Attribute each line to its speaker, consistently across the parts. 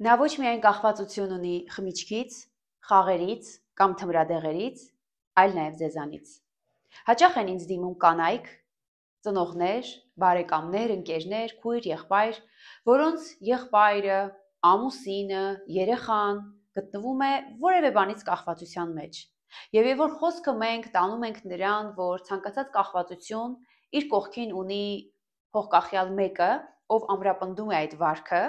Speaker 1: Նա ոչ միայն կախվածություն ունի խմիչքից, խաղերից կամ թմրադեղերից, այլ նաև ձեզանից։ Հաճախ են ինձ դիմում կանայք, ծնողներ, բարեկամներ, ընկերներ, քույր, եղբայր, որոնց եղբայրը, ամուսինը, երեխան գտնվում է որևէ բանից կախվածության մեջ։ Եվ որ խոսքը մենք տանում ենք նրան, որ ցանկացած կախվածություն իր կողքին ունի փոխկախյալ մեկը, ով ամրապնդում է այդ վարքը,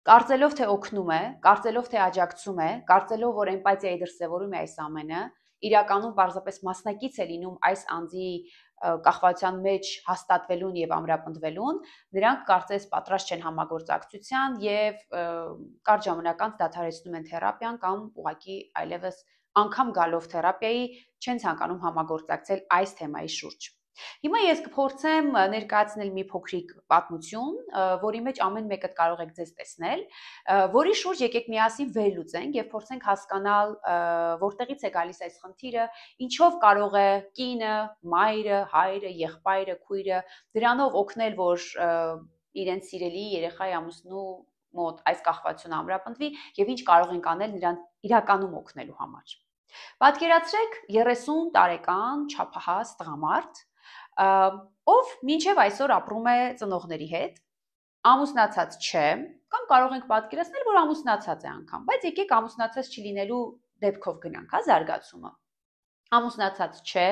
Speaker 1: կարծելով թե օգնում է, կարծելով թե աջակցում է, կարծելով որ էմպաթիայի դրսևորում է այս ամենը, իրականում պարզապես մասնակից է լինում այս անձի կախվածության մեջ հաստատվելուն եւ ամրապնդվելուն, նրանք կարծես պատրաստ չեն համագործակցության եւ կարճ ժամանակ անց դադարեցնում են թերապիան կամ ուղղակի այլևս անգամ գալով թերապիայի չեն ցանկանում համագործակցել այս թեմայի շուրջ։ Հիմա ես կփորձեմ ներկայացնել մի փոքրիկ պատմություն, որի մեջ ամեն մեկը կարող եք ձեզ տեսնել, որի շուրջ եկեք միասին վերլուծենք եւ փորձենք հասկանալ, որտեղից է գալիս այս խնդիրը, ինչով կարող է կինը, մայրը, հայրը, եղբայրը, քույրը դրանով օգնել, որ իրենց սիրելի երեխայի ամուսնու մոտ այս կախվածությունը ամրապնդվի եւ ինչ կարող ենք անել նրան իրականում օգնելու համար։ Պատկերացրեք 30 տարեկան չափահաս տղամարդ, ով մինչև այսօր ապրում է ծնողների հետ, ամուսնացած չէ, կամ կարող ենք պատկերացնել, որ ամուսնացած է անգամ, բայց եկեք ամուսնացած չլինելու դեպքով գնանք, հա, զարգացումը։ Ամուսնացած չէ,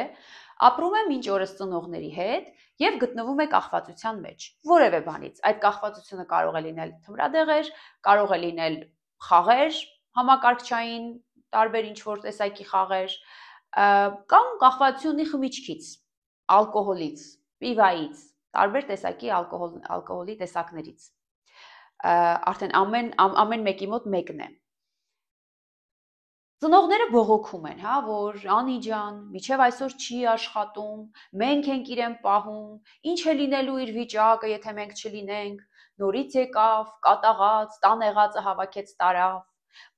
Speaker 1: ապրում է մինչ օրս ծնողների հետ եւ գտնվում է կախվածության մեջ։ Որևէ բանից, այդ կախվածությունը կարող է լինել թմրադեղեր, կարող է լինել խաղեր, համակարգչային տարբեր ինչ-որ տեսակի խաղեր, կամ կախվածություն ունի խմիչքից, ալկոհոլից, պիվայից, տարբեր տեսակի ալկոհոլի տեսակներից։ Արդեն ամեն մեկի մոտ մեկն է։ Ծնողները բողոքում են, հա, որ Անի ջան, միջև այսօր չի աշխատում, մենք ենք իրեն պահում, ինչ է լինելու իր վիճակը, եթե մենք չլինենք, նորից եկավ, կատաղած, տան եղածը հավաքեց տարավ,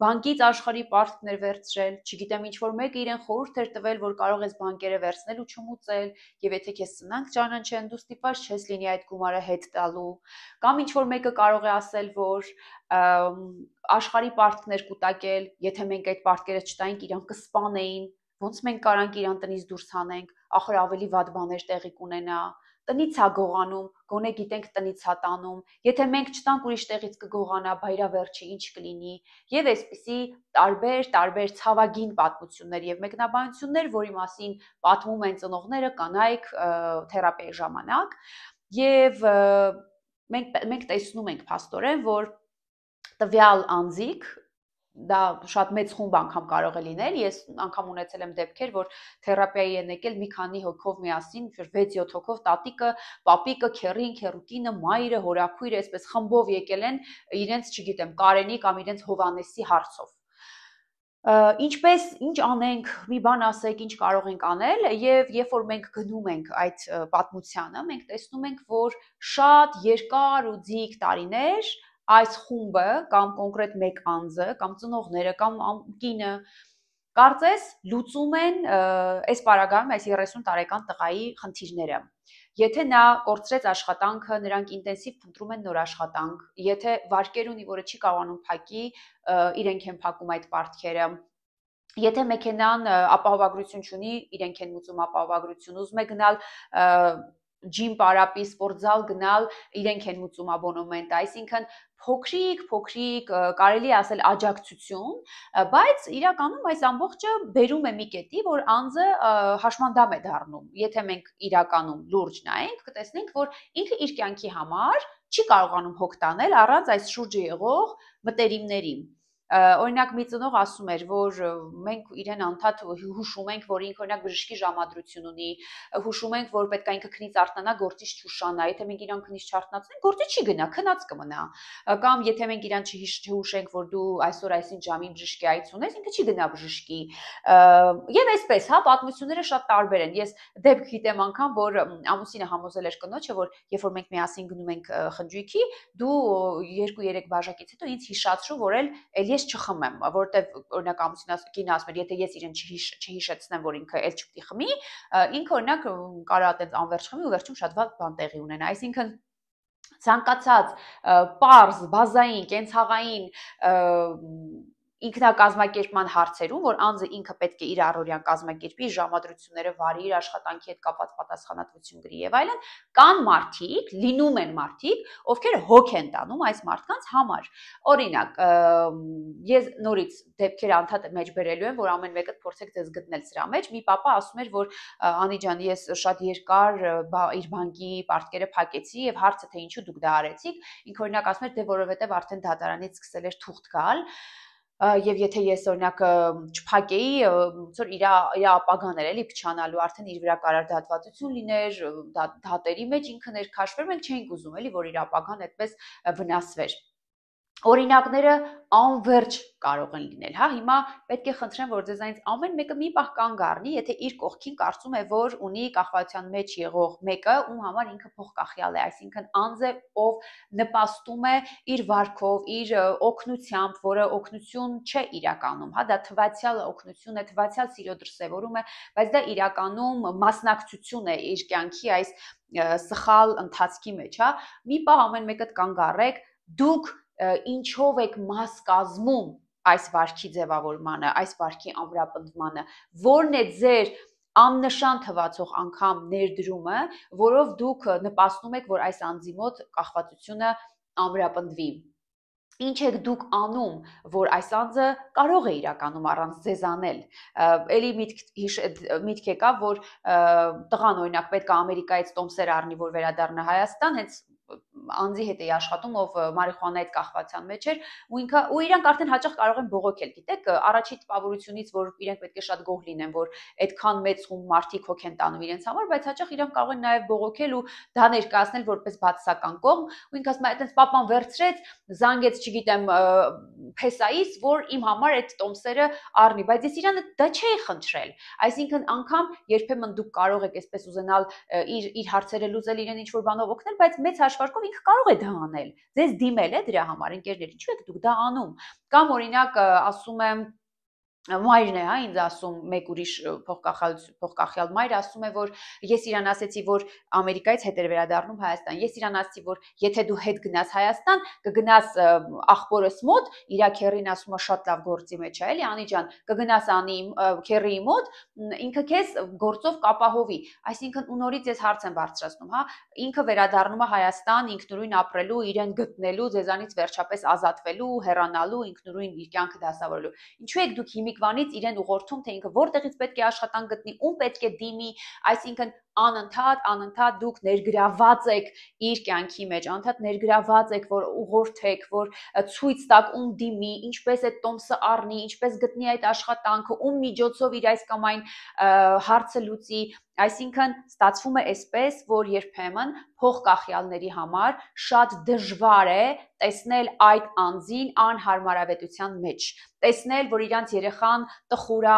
Speaker 1: բանկից աշխարհի պարտքներ վերցրել, չգիտեմ ինչ որ մեկը իրեն խորհուրդ էր տվել, որ կարող ես բանկերը վերցնել ու չմուծել, եւ եթե քեզ սնանք ճանաչեն, դու ստիպված չես լինի այդ գումարը հետ տալու, կամ ինչ որ մեկը կարող է ասել, որ աշխարհի պարտքներ կուտակել, եթե մենք այդ պարտքերը չտայինք, իրանք կսպանեին, ոնց մենք կարանք իրան տնից դուրս հանենք, ախր ավելի վատ բաներ տեղի կունենա, տնից է գողանում, գոնե գիտենք տնից է տանում, եթե մենք չտանք ուրիշ տեղից կգողանա, բայրավերջը ինչ կլինի, եւ այսպիսի տարբեր ցավագին պատմություններ եւ մեկնաբանություններ, որի մասին պատմում են ծնողները, կանայք թերապիայի ժամանակ, եւ մենք տեսնում ենք փաստորեն, որ տվյալ անձիկ, դա շատ մեծ խումբ անգամ կարող է լինել, ես անգամ ունեցել եմ դեպքեր, որ թերապիայի են եկել մի քանի հոգով միասին, 6-7 հոգով, տատիկը, պապիկը, քեռին, քեռուկինը, մայրը, հորաքույրը, այսպես խմբով եկել են իրենց, չգիտեմ, Կարենի կամ իրենց Հովանեսի հարցով։ Ինչպես, ինչ անենք, մի բան ասեք, ինչ կարող ենք անել, եւ երբ որ մենք գնում ենք այդ պատմությանը, մենք տեսնում ենք, որ շատ երկար ու ձիգ տարիներ այս խումբը կամ կոնկրետ մեկ անձը կամ ծնողները կամ կինը կարծես լուծում են այս պարագայում այս 30 տարեկան տղայի խնդիրները։ Եթե նա կորցրեց աշխատանքը, նրանք ինտենսիվ փնտրում են նոր աշխատանք, եթե վարկեր ունի, որը չի կարողանում փակի, իրենք են փակում այդ պարտքերը։ Եթե մեքենան ապահովագրություն չունի, իրենք են մուծում ապահովագրություն, ուզում է գնալ ջիմ պարապի, սպորտզալ գնալ, իրենք են մուծում աբոնեմենտը, այսինքն փոքրիկ, կարելի է ասել աջակցություն, բայց իրականում այս ամբողջը բերում է մի կետի, որ անձը հաշմանդամ է դառնում։ Եթե մենք իրականում լուրջ նայենք, կտեսնենք, որ ինքը իր կյանքի համար չի կարողանում հոգ տանել առանց այս շուրջը եղող մտերիմների։ Օրինակ մի ծնող ասում էր, որ մենք իրեն անդադ հուշում ենք, որ ինքը օրինակ բժշկի ժամադրություն ունի, հուշում ենք, որ պետք է ինքը քնից արթնանա, գործից չուշանա, եթե մենք իրան քնից չարթնացնենք, գործի չի գնա, քնած կմնա, կամ եթե մենք իրան չհուշենք, որ դու այսօր այսինչ ժամին բժշկի այց ունես, ինքը չի գնա բժշկի, եւ այսպես, հա, պատմությունները շատ տարբեր են։ Ես դեպք գիտեմ անգամ, որ ամուսինը համոզել էր կնոջը, որ երբ որ մենք միասին գնում ենք խնջույքի, դու 2-3 բաժակից հետո ինձ հիշացրու, որ էլ ես չխմեմ, որովհետեւ օրինակ ամուսինը ասում էր, եթե ես իրեն չհիշեցնեմ, որ ինքը էլ չպետք է խմի, ինքը օրինակ կարող է այդպես անverջ խմի ու վերջում շատ վատ բան տեղի ունենա։ Այսինքն ցանկացած պարզ, բազային, կենցաղային ինքնակազմակերպման հարցերում, որ անձը ինքը պետք է իր առօրյան կազմակերպի, իր ժամադրությունները վարի, իր աշխատանքի հետ կապված պատասխանատվություն գրի եւ այլն, կան մարդիկ, լինում են մարդիկ, ովքեր հոգ են տանում այս մարդկանց համար։ Օրինակ, ես նորից դեպքեր անդադ մեջ բերելու եմ, որ ամեն մեկը փորձեք ձեզ գտնել սրա մեջ։ Մի պապա ասում էր, որ Անի ջան, ես շատ երկար իր բանկի պարտքերը փակեցի եւ հարցը թե ինչու դուք դա արեցիք, ինքը օրինակ ասում էր, դե որովհետեւ արդեն դատարանից սկսել էր թուղթ գալ եւ եթե ես օրինակ չփակեի, ոնց որ իր ապագան էր էլի փչանալու, արդեն իր վրա կարար դատվածություն լիներ, դատերի մեջ ինքը ներքաշվեր, մենք չէինք ուզում էլի, որ իր ապագան այդպես վնասվեր։ Օրինակները անverջ կարող են լինել, հա, հիմա պետք է խնդրեմ, որ ձեզանից ամեն մեկը մի պահ կանգ առնի, եթե իր կողքին կարծում է, որ ունի կախվածության մեջ եղող մեկը, ում համար ինքը փոխկախյալ է, այսինքն անձ է, ով նպաստում է իր վարքով, իր օգնությամբ, որը օգնություն չէ իրականում, հա, դա թվացial օգնություն է, թվացial սիրո դրսևորում է, բայց դա իրականում մասնակցություն է իր կյանքի այս սխալ ընթացքի մեջ, հա, մի պահ ամեն մեկը կանգ առեք, դուք ինչով եք մաս կազմում այս վարքի ձևավորմանը, այս վարքի ամրապնդմանը, որն է ձեր աննշան թվացող անգամ ներդրումը, որով դուք նպաստում եք, որ այս անձի մոտ կախվածությունը ամրապնդվի։ Ինչ եք դուք անում, որ այս անձը կարող է իրականում առանց ձեզ անել։ Էլի միտք եկավ, որ տղան օրինակ պետք է Ամերիկայից տոմսեր առնի, որ վերադառնա Հայաստան, հենց անձի հետ էի աշխատում, ով մարիխուանայից կախվածության մեջ էր, ու իրանք արդեն հաճախ կարող են բողոքել, գիտեք, առաջի տպավորությունից, որ իրենք պետք է շատ գոհ լինեն, որ այդքան մեծ խումբ մարդիկ հոգ են տանում իրենց համար, բայց հաճախ իրանք կարող են նաև բողոքել ու դա ներկայացնել որպես բացասական կողմ, ու ինքը ասում է, այդպես պապան վերցրեց, զանգեց, չգիտեմ, փեսայից, որ իմ համար այդ տոմսերը առնի, բայց ես իրան դա չէի խնդրել։ Այսինքն անգամ երբեմն դուք կարող եք այսպես ուզենալ իր հարցերը լուծել, իրեն ինչ-որ բանով օգնել, բայց մեծ հաշվարկով ինքը կարող է դա անել։ Ձեզ դիմել է դրա համար, ընկերներ, ինչու եք դուք դա անում։ Կամ օրինակ ասում եմ մայրն է, հա, ինձ ասում, մեկ ուրիշ փոխկախյալ մայր ասում է, որ ես իրան ասեցի, որ Ամերիկայից հետ էր վերադառնում Հայաստան։ Ես իրան ասեցի, որ եթե դու հետ գնաս Հայաստան, կգնաս ախպորս մոտ, իրա քերին ասում է շատ լավ գործի մեջ է, էլի Անի ջան, կգնաս Անի քերիի մոտ, ինքը քեզ գործով կապահովի։ Այսինքն ու նորից ես հարց եմ բարձրացնում, հա, ինքը վերադառնում է Հայաստան, ինքնուրույն ապրելու, իրեն գտնելու, ձեզանից վերջապես ազատվելու, հեռանալու, ինքնուրույն իր կյանքը դասավորելու։ Ինչու եք դուք հիմիկվանից իրեն ուղղորդում, թե ինքը որտեղից պետք է աշխատանք գտնի, ում պետք է դիմի, այսինքն անընդհատ դուք ներգրաված եք իր կյանքի մեջ, անընդհատ ներգրաված եք, որ ուղղորդեք, որ ցույց տաք ում դիմի, ինչպես այդ տոմսը առնի, ինչպես գտնի այդ աշխատանքը, ում միջոցով իր այս կամ այն հարցը լուծի, այսինքն ստացվում է այսպես, որ երբեմն փոխկախյալների համար շատ դժվար է տեսնել այդ անձին անհարմարավետության մեջ, տեսնել, որ իրանց երեխան տխուր է,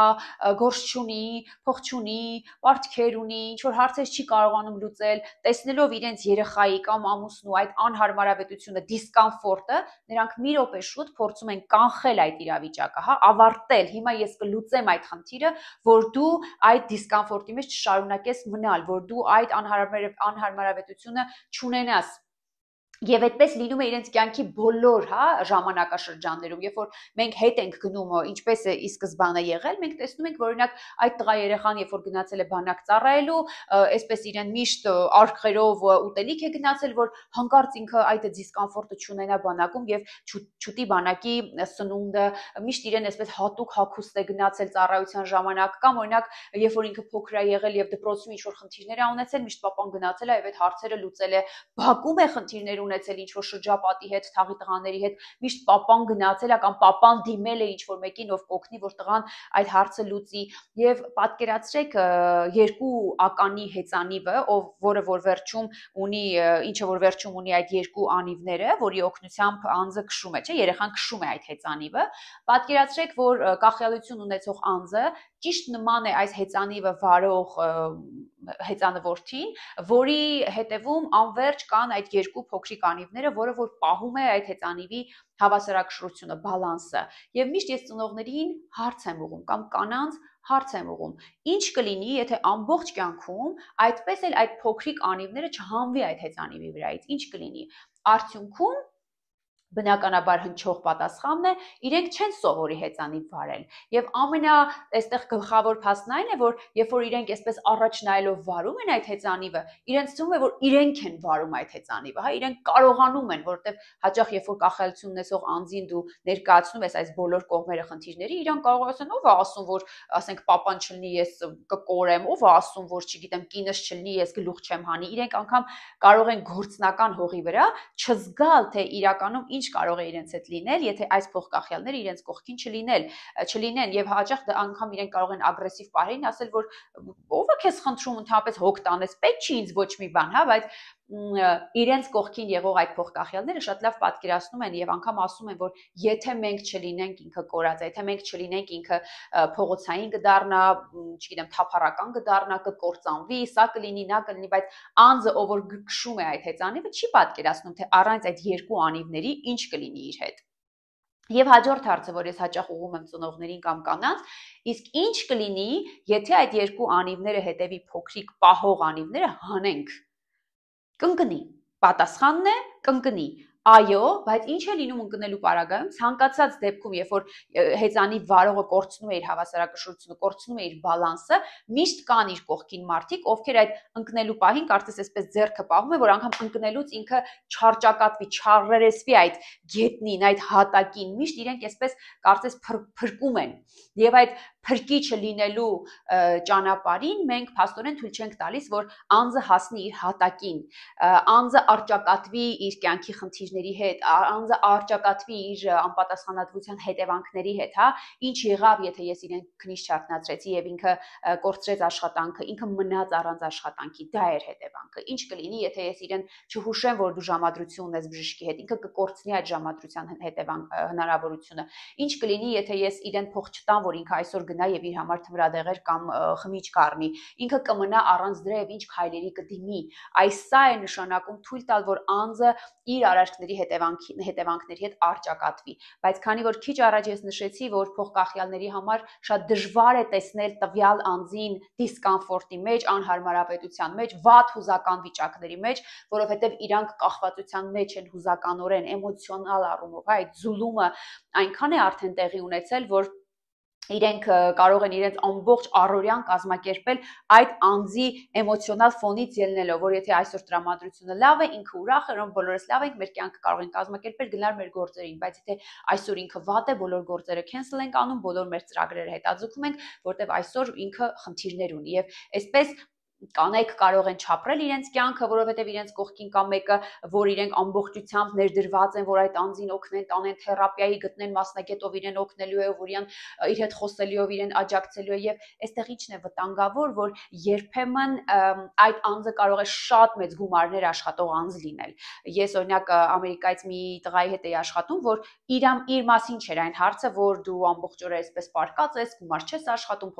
Speaker 1: գործ չունի, փող չունի, պարտքեր ունի, ինչ-որ հարցեր չի կարողանում լուծել, տեսնելով իրենց երեխայի կամ ամուսնու այդ անհարմարավետությունը, դիսկոմֆորտը, նրանք մի րոպե շուտ փորձում են կանխել այդ իրավիճակը, հա, ավարտել, հիմա ես կլուծեմ այդ խնդիրը, որ դու այդ դիսկոմֆորտի մեջ չշարունակես մնալ, որ դու այդ անհարմարավետությունը չունենաս։ Եվ այդպես լինում է իրենց կյանքի բոլոր, հա, ժամանակաշրջաններում, երբ որ մենք հետ ենք գնում, ինչպես է ի սկզբանե եղել, մենք տեսնում ենք, որ օրինակ այդ տղա երեխան, երբ որ գնացել է բանակ ծառայելու, այսպես իրեն միշտ արկղերով ուտելիք է գնացել, որ հանկարծ ինքը այդ դիսկոմֆորտը չունենա բանակում եւ չուտի բանակի սնունդը, միշտ իրեն այսպես հատուկ հագուստ է գնացել ծառայության ժամանակ, կամ օրինակ, երբ որ ինքը փոքր է եղել եւ դպրոցում ինչ-որ խնդիրներ է ունեցել, միշտ պապան գնացել է եւ այդ հարցերը լուծել է, բակում է խնդիրներ ունեցել ինչ-որ շրջապատի հետ, թաղի տղաների հետ, միշտ պապան գնացել է կամ պապան դիմել է ինչ-որ մեկին, ով կօգնի, որ տղան այդ հարցը լուծի, եւ պատկերացրեք երկու ականի հեծանիվը, որը որ վերջում ունի, ինչը որ վերջում ունի այդ երկու անիվները, որի օգնությամբ անձը քշում է, չէ, երեխան քշում է այդ հեծանիվը, պատկերացրեք, որ կախյալություն ունեցող անձը ճիշտ նման է այս հեծանիվը վարող հեծանվորդին, որի հետևում անverջ կան այդ երկու փոքրիկ անիվները, որը որ պահում է այդ հեծանիվի հավասարակշռությունը, բալանսը։ Եվ միշտ ես ծնողներին հարց եմ ուղում կամ կանանց հարց եմ ուղում. ինչ կլինի, եթե ամբողջ կյանքում այդպես էլ այդ փոքրիկ անիվները չհանվի այդ հեծանիվի վրայից, ինչ կլինի։ արդյունքում բնականաբար հնչող պատասխանն է, իրենք չեն սովորի հեծանիվ վարել։ Եվ այստեղ գլխավոր փաստն այն է, որ երբ որ իրենք այսպես առաջ նայելով վարում են այդ հեծանիվը, իրենց թվում է, որ իրենք են վարում այդ հեծանիվը, հա, իրենք կարողանում են, որովհետև հաճախ երբ որ կախելություն ունեցող անձին դու ներկայացնում ես այս բոլոր կողմերը խնդիրների, իրենք կարող են ով է ասում, որ ասենք papan չլինի, ես կկորեմ, ով է ասում, որ չգիտեմ, կինս չլինի, ես գլուխ չեմ հանի, իրենք անգամ կարող են գործնական հողի վրա չզգալ, թե իրականում ինչ կարող է իրենց հետ լինել, եթե այս փոխկախյալները իրենց կողքին չլինեն եւ հաճախ անգամ իրենք կարող են ագրեսիվ պահերին ասել, որ ով է քեզ խնդրում ընդհանրապես հոգ տանես, պետք չի ինձ ոչ մի բան, հա, բայց իրենց կողքին եղող այդ փոխկախյալները շատ լավ պատկերացնում են եւ անգամ ասում են, որ եթե մենք չլինենք ինքը կորած, եթե մենք չլինենք ինքը փողոցային կդառնա, չգիտեմ, թափառական կդառնա, կկործանվի, սա կլինի, նա կլինի, բայց անձը, ով որ քշում է այդ հեծանիվը, չի պատկերացնում, թե առանց այդ երկու անիվների ինչ կլինի իր հետ։ Եվ հաջորդ հարցը, որ ես հաճախ ուղղում եմ ծնողներին կամ կանանց, իսկ ինչ կլինի, եթե այդ երկու անիվները հետևի փոքրիկ պահող անիվները հանենք։ Կընկնի։ Պատասխանն է կընկնի։ Այո, բայց ինչ է լինում ընկնելու պարագայում, ցանկացած դեպքում, երբ որ հեծանիվ վարողը կորցնում է իր հավասարակշռությունը, կորցնում է իր բալանսը, միշտ կան իր կողքին մարդիկ, ովքեր այդ ընկնելու պահին կարծես այսպես ձեռքը պահում է, որ անգամ ընկնելուց ինքը չարճակատվի, չառերեսվի այդ գետնին, այդ հատակին, միշտ իրենք այսպես կարծես փրկում են։ Եվ այդ փրկիչը լինելու ճանապարհին մենք փաստորեն թույլ չենք տալիս, որ անձը հասնի իր հատակին, անձը արճակատվի իր կյանքի խնդիրների հետ, անձը արճակատվի իր անպատասխանատվության հետևանքների հետ, հա, ինչ եղավ, եթե ես իրեն քնից չարթնացրեցի եւ ինքը կորցրեց աշխատանքը, ինքը մնաց առանց աշխատանքի, դա էր հետևանքը։ Ինչ կլինի, եթե ես իրեն չհուշեմ, որ դու ժամադրություն ունես բժշկի հետ, ինքը կկորցնի այդ ժամադրության հնարավորությունը։ Ինչ կլինի, եթե ես իրեն փող չտամ, որ ինքը այսօր գնա եւ իր համար թմրադեղեր կամ խմիչք առնի, ինքը կմնա առանց դրա եւ ինչ քայլերի կդիմի։ Այս սա է նշանակում թույլ տալ, որ անձը իր արարքների հետևանքների հետ արճակատվի։ Բայց քանի որ քիչ առաջ ես նշեցի, որ փոխկախյալների համար շատ դժվար է տեսնել տվյալ անձին դիսկոմֆորտի մեջ, անհարմարապետության մեջ, վատ հուզական վիճակների մեջ, որովհետև իրանք կախվածության մեջ են հուզականորեն, էմոցիոնալ առումով, հա, այդ զուլումը այնքան է արդեն տեղի ունեցել, որ իրենք կարող են իրենց ամբողջ առօրյան կազմակերպել այդ անձի էմոցիոնալ ֆոնից ելնելով, որ եթե այսօր տրամադրությունը լավ է, ինքը ուրախ է, որ բոլորս լավ ենք, մեր կյանքը կարող են կազմակերպել գնալ մեր գործերին, բայց եթե այսօր ինքը վատ է, բոլոր գործերը cancel ենք անում, բոլոր մեր ծրագրերը հետաձգում ենք, որտեվ այսօր ինքը խնդիրներ ունի եւ այսպես կանայք կարող են չապրել իրենց կյանքը, որովհետև իրենց կողքին կա մեկը, որ իրենք ամբողջությամբ ներդրված են, որ այդ անձին օգնեն, տանեն թերապիայի, գտնեն մասնագետ, ով իրեն օգնելու է, որ իր հետ խոսելիով իրեն աջակցելու է եւ այստեղ ինչն է վտանգավոր, որ երբեմն այդ անձը կարող է շատ մեծ գումարներ աշխատող անձ լինել։ Ես օրինակ Ամերիկայից մի տղայի հետ էի աշխատում, որ իր մասին չէր այն հարցը, որ դու ամբողջ օրը այսպես պարկած ես, գումար չես աշխատում,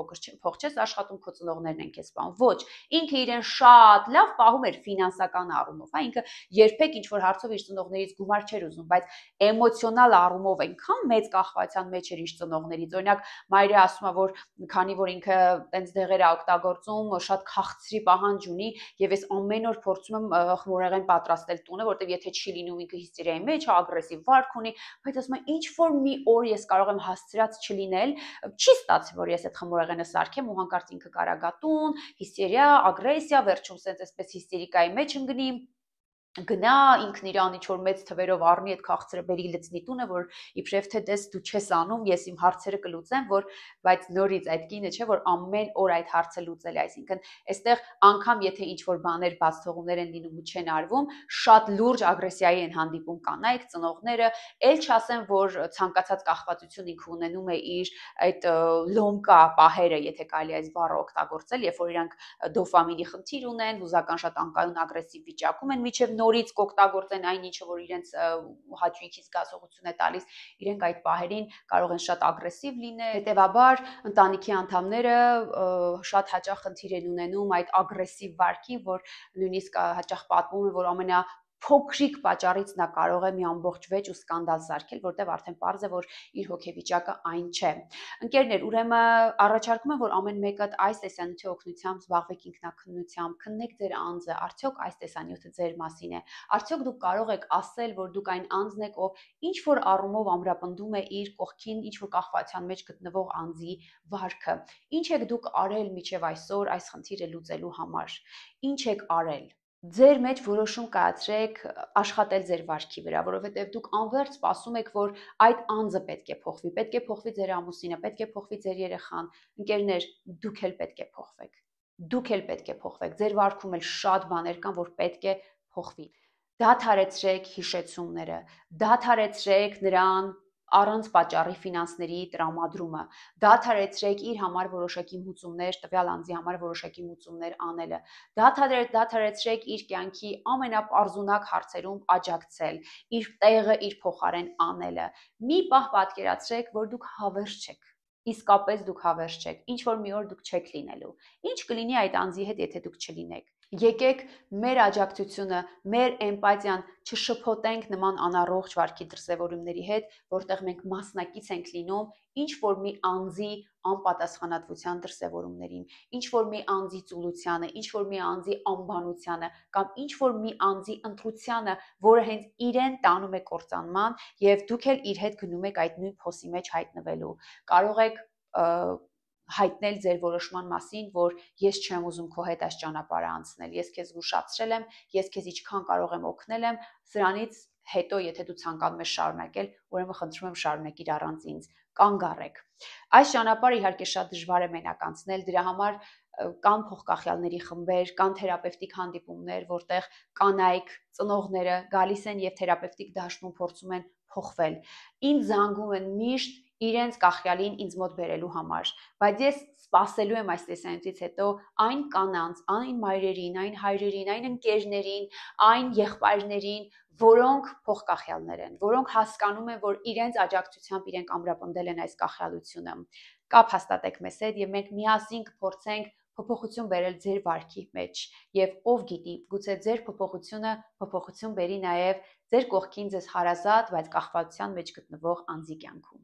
Speaker 1: փող չես աշխատում, քո ծնողներն են քեզ սպանում։ Ոչ, ինքը իրեն շատ լավ պահում էր ֆինանսական առումով, հա, ինքը երբեք ինչ որ հարցով իր ծնողներից գումար չէր ուզում, բայց էմոցիոնալ առումով այնքան մեծ կախվածության մեջ էր իր ծնողներից։ Օրինակ մայրը ասում է, որ քանի որ ինքը տենց դեղեր է օգտագործում, շատ քաղցրի պահանջ ունի եւ ես ամեն օր փորձում եմ խմորեղեն պատրաստել տունը, որտեվ եթե չի լինում ինքը հիստերիայի մեջ է, ագրեսիվ վարք ունի, բայց ասում է ինչ որ մի օր ես կարող եմ հասցրած չլինել, չի ստացվում, որ ես այդ խմորեղենը սարքեմ ու հանկարծ ինքը կարագատուն, հիստերիա, ագրեսիա, վերջում սենց այսպես հիստերիկայի մեջ ընկնի, գնա ինքն իրան ինչ որ մեծ թվերով առնի այդ քաղցրը բերի լցնի տունը, որ իբրև թե դες դու չես անում, ես իմ հարցերը կլուծեմ, որ բայց նորից այդ կինը չէ, որ ամեն օր այդ հարցը լուծել է, այսինքն այստեղ անգամ եթե ինչ որ բաներ բաց թողումներ են լինում ու չեն արվում, շատ լուրջ ագրեսիայի են հանդիպում կանայք, ծնողները, ել չասեմ, որ ցանկացած կախվածություն ինքը ունենում է իր այդ լոմկա պահերը, եթե կարելի է այս բառը օգտագործել, երբ որ իրանք դոֆամինի խնդիր ունեն, հուզական շատ անկայուն ագրեսիվ վիճակում են, միջև նորից կօգտագործեն այն ինչը, որ իրենց հաճույքի զգացողություն է տալիս, իրենք այդ պահերին կարող են շատ ագրեսիվ լինել, հետևաբար ընտանիքի անդամները շատ հաճախ խնդիր են ունենում այդ ագրեսիվ վարքին, որ նույնիսկ հաճախ պատմում են, որ փոքրիկ պատճառից նա կարող է մի ամբողջ վեճ ու սկանդալ սարքել, որտեղ արդեն պարզ է, որ իր հոգեվիճակը այն չէ։ Ընկերներ, ուրեմն առաջարկում եմ, որ ամեն մեկը այս տեսանյութի օգնությամբ զբաղվեք ինքնաքննությամբ, քննեք ձեր անձը, արդյոք այս տեսանյութը ձեր մասին է, արդյոք դուք կարող եք ասել, որ դուք այն անձն եք, ով ինչ որ առումով ամրապնդում է իր կողքին ինչ որ կախվածության մեջ գտնվող անձի վարքը։ Ինչ եք դուք արել մինչև այսօր այս խնդիրը լուծելու համար։ Ինչ եք արել։ Ձեր մեջ որոշում կայացրեք աշխատել ձեր վարքի վրա, որովհետև դուք անվերջ սպասում եք, որ այդ անձը պետք է փոխվի ձեր ամուսինը, պետք է փոխվի ձեր երեխան։ Ընկերներ, դուք էլ պետք է փոխվեք։ Դուք էլ պետք է փոխվեք։ Ձեր վարքում էլ շատ բաներ կան, որ պետք է փոխվի։ Դադարեցրեք հիշեցումները, դադարեցրեք նրան առանց պատճառի ֆինանսների տրամադրումը, դադարեցրեք իր համար որոշակի մուծումներ, տվյալ անձի համար որոշակի մուծումներ անելը, դադարեցրեք իր կյանքի ամենապարզունակ հարցերում աջակցել, իր տեղը իր փոխարեն անելը։ Մի պահ պատկերացրեք, որ դուք հավերժ չեք, իսկապես դուք հավերժ չեք, ինչ որ մի օր դուք չեք լինելու։ Ինչ կլինի այդ անձի հետ, եթե դուք չլինեք։ Եկեք մեր աջակցությունը, մեր էմպաթիան չշփոթենք նման անառողջ վարքի դրսևորումների հետ, որտեղ մենք մասնակից ենք լինում ինչ որ մի անձի անպատասխանատվության դրսևորումներին, ինչ որ մի անձի ծուլությանը, ինչ որ մի անձի անբանությանը կամ ինչ որ մի անձի ընտրությանը, որը հենց իրեն տանում է կործանման եւ դուք էլ իր հետ գնում եք այդ նույն փոսի մեջ հայտնվելու։ Կարող եք հայտնել ձեր որոշման մասին, որ ես չեմ ուզում քո հետ այս ճանապարհը անցնել, ես քեզ զուշացրել եմ, ես քեզ ինչքան կարող եմ օգնել եմ, սրանից հետո եթե դու ցանկանում ես շարունակել, ուրեմն խնդրում եմ շարունակիր առանց ինձ, կանգ առեք։ Այս ճանապարհը իհարկե շատ դժվար է մենակ անցնել, դրա համար կան փոխկախյալների խմբեր, կան թերապևտիկ հանդիպումներ, որտեղ կանայք, ծնողները գալիս են եւ թերապևտիկ դաշտում փորձում են փոխվել։ Ինձ զանգում են միշտ իրենց կախյալին ինձ մոտ բերելու համար, բայց ես սպասելու եմ այս տեսանյութից հետո այն կանանց, այն մայրերին, այն հայրերին, այն ընկերներին, այն եղբայրներին, որոնք փոխկախյալներ են, որոնք հասկանում են, որ իրենց աջակցությամբ իրենք ամրապնդել են այս կախյալությունը։ Կապ հաստատեք մեզ հետ եւ մենք միասին կփորձենք փոփոխություն բերել ձեր վարքի մեջ եւ ով գիտի, գուցե ձեր փոփոխությունը փոփոխություն բերի նաեւ ձեր կողքին ձեզ հարազատ, բայց կախվածության մեջ գտնվող անձի կյանքում։